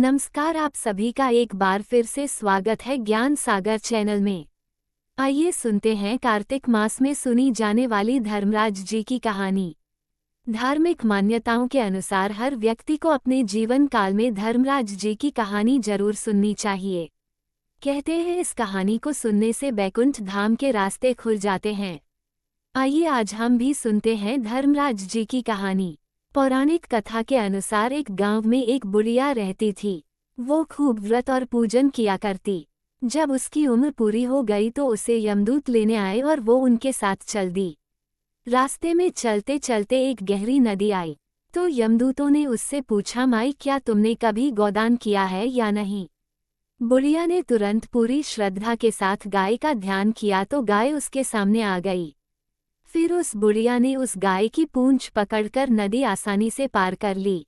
नमस्कार, आप सभी का एक बार फिर से स्वागत है ज्ञान सागर चैनल में। आइए सुनते हैं कार्तिक मास में सुनी जाने वाली धर्मराज जी की कहानी। धार्मिक मान्यताओं के अनुसार हर व्यक्ति को अपने जीवन काल में धर्मराज जी की कहानी जरूर सुननी चाहिए। कहते हैं इस कहानी को सुनने से बैकुंठ धाम के रास्ते खुल जाते हैं। आइए आज हम भी सुनते हैं धर्मराज जी की कहानी। पौराणिक कथा के अनुसार एक गांव में एक बुढ़िया रहती थी। वो खूब व्रत और पूजन किया करती। जब उसकी उम्र पूरी हो गई तो उसे यमदूत लेने आए और वो उनके साथ चल दी। रास्ते में चलते चलते एक गहरी नदी आई तो यमदूतों ने उससे पूछा, माई क्या तुमने कभी गोदान किया है या नहीं। बुढ़िया ने तुरंत पूरी श्रद्धा के साथ गाय का ध्यान किया तो गाय उसके सामने आ गई। फिर उस बुढ़िया ने उस गाय की पूंछ पकड़कर नदी आसानी से पार कर ली।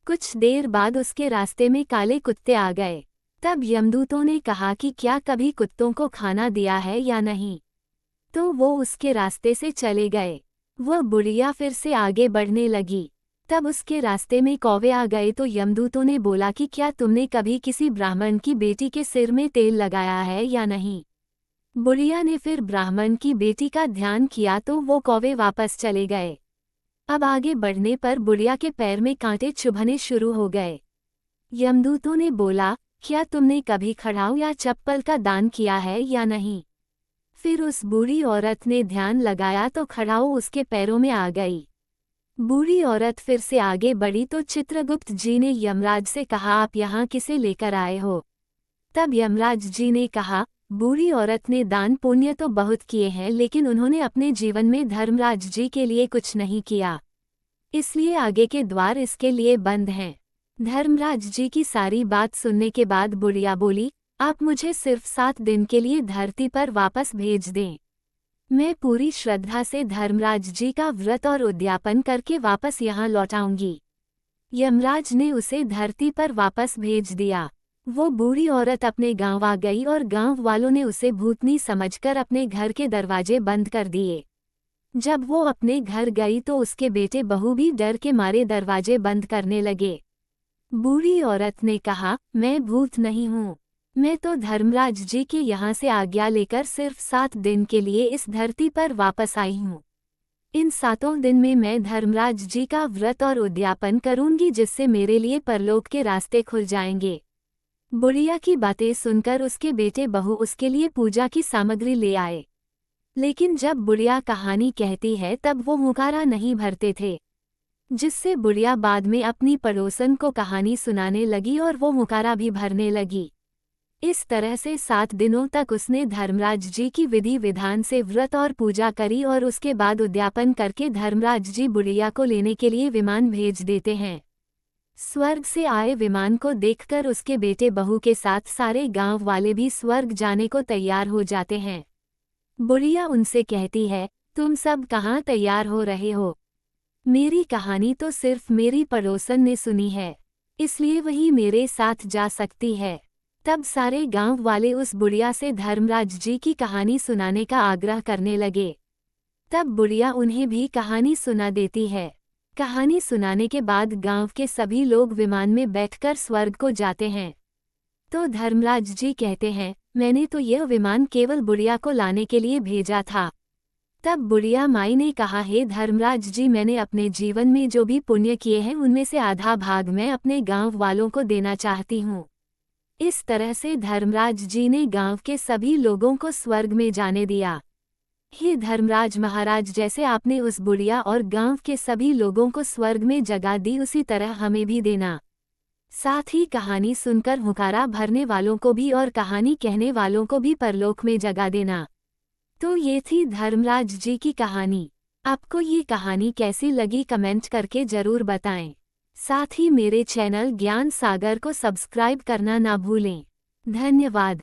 कुछ देर बाद उसके रास्ते में काले कुत्ते आ गए। तब यमदूतों ने कहा कि क्या कभी कुत्तों को खाना दिया है या नहीं, तो वो उसके रास्ते से चले गए। वह बुढ़िया फिर से आगे बढ़ने लगी। तब उसके रास्ते में कौवे आ गए तो यमदूतों ने बोला कि क्या तुमने कभी किसी ब्राह्मण की बेटी के सिर में तेल लगाया है या नहीं। बुढ़िया ने फिर ब्राह्मण की बेटी का ध्यान किया तो वो कौवे वापस चले गए। अब आगे बढ़ने पर बुढ़िया के पैर में कांटे चुभने शुरू हो गए। यमदूतों ने बोला, क्या तुमने कभी खड़ाऊ या चप्पल का दान किया है या नहीं। फिर उस बूढ़ी औरत ने ध्यान लगाया तो खड़ाऊ उसके पैरों में आ गई। बूढ़ी औरत फिर से आगे बढ़ी तो चित्रगुप्त जी ने यमराज से कहा, आप यहाँ किसे लेकर आए हो। तब यमराज जी ने कहा, बूढ़ी औरत ने दान पुण्य तो बहुत किए हैं लेकिन उन्होंने अपने जीवन में धर्मराज जी के लिए कुछ नहीं किया, इसलिए आगे के द्वार इसके लिए बंद हैं। धर्मराज जी की सारी बात सुनने के बाद बुढ़िया बोली, आप मुझे सिर्फ 7 दिन के लिए धरती पर वापस भेज दें। मैं पूरी श्रद्धा से धर्मराज जी का व्रत और उद्यापन करके वापस यहाँ लौटाऊंगी। यमराज ने उसे धरती पर वापस भेज दिया। वो बूढ़ी औरत अपने गांव आ गई और गांव वालों ने उसे भूतनी समझकर अपने घर के दरवाजे बंद कर दिए। जब वो अपने घर गई तो उसके बेटे बहू भी डर के मारे दरवाजे बंद करने लगे। बूढ़ी औरत ने कहा, मैं भूत नहीं हूँ, मैं तो धर्मराज जी के यहाँ से आज्ञा लेकर सिर्फ 7 दिन के लिए इस धरती पर वापस आई हूँ। इन 7 दिन में मैं धर्मराज जी का व्रत और उद्यापन करूंगी जिससे मेरे लिए परलोक के रास्ते खुल जाएंगे। बुढ़िया की बातें सुनकर उसके बेटे बहू उसके लिए पूजा की सामग्री ले आए। लेकिन जब बुढ़िया कहानी कहती है तब वो मुकारा नहीं भरते थे, जिससे बुढ़िया बाद में अपनी पड़ोसन को कहानी सुनाने लगी और वो मुकारा भी भरने लगी। इस तरह से 7 दिनों तक उसने धर्मराज जी की विधि विधान से व्रत और पूजा करी और उसके बाद उद्यापन करके धर्मराज जी बुढ़िया को लेने के लिए विमान भेज देते हैं। स्वर्ग से आए विमान को देखकर उसके बेटे बहू के साथ सारे गांव वाले भी स्वर्ग जाने को तैयार हो जाते हैं। बुढ़िया उनसे कहती है, तुम सब कहाँ तैयार हो रहे हो। मेरी कहानी तो सिर्फ मेरी पड़ोसन ने सुनी है, इसलिए वही मेरे साथ जा सकती है। तब सारे गांव वाले उस बुढ़िया से धर्मराज जी की कहानी सुनाने का आग्रह करने लगे। तब बुढ़िया उन्हें भी कहानी सुना देती है। कहानी सुनाने के बाद गांव के सभी लोग विमान में बैठकर स्वर्ग को जाते हैं। तो धर्मराज जी कहते हैं, मैंने तो यह विमान केवल बुढ़िया को लाने के लिए भेजा था। तब बुढ़िया माई ने कहा, हे धर्मराज जी, मैंने अपने जीवन में जो भी पुण्य किए हैं उनमें से आधा भाग मैं अपने गांव वालों को देना चाहती हूँ। इस तरह से धर्मराज जी ने गांव के सभी लोगों को स्वर्ग में जाने दिया। हे धर्मराज महाराज, जैसे आपने उस बुढ़िया और गांव के सभी लोगों को स्वर्ग में जगह दी उसी तरह हमें भी देना। साथ ही कहानी सुनकर हुकारा भरने वालों को भी और कहानी कहने वालों को भी परलोक में जगह देना। तो ये थी धर्मराज जी की कहानी। आपको ये कहानी कैसी लगी कमेंट करके जरूर बताएं। साथ ही मेरे चैनल ज्ञान सागर को सब्सक्राइब करना ना भूलें। धन्यवाद।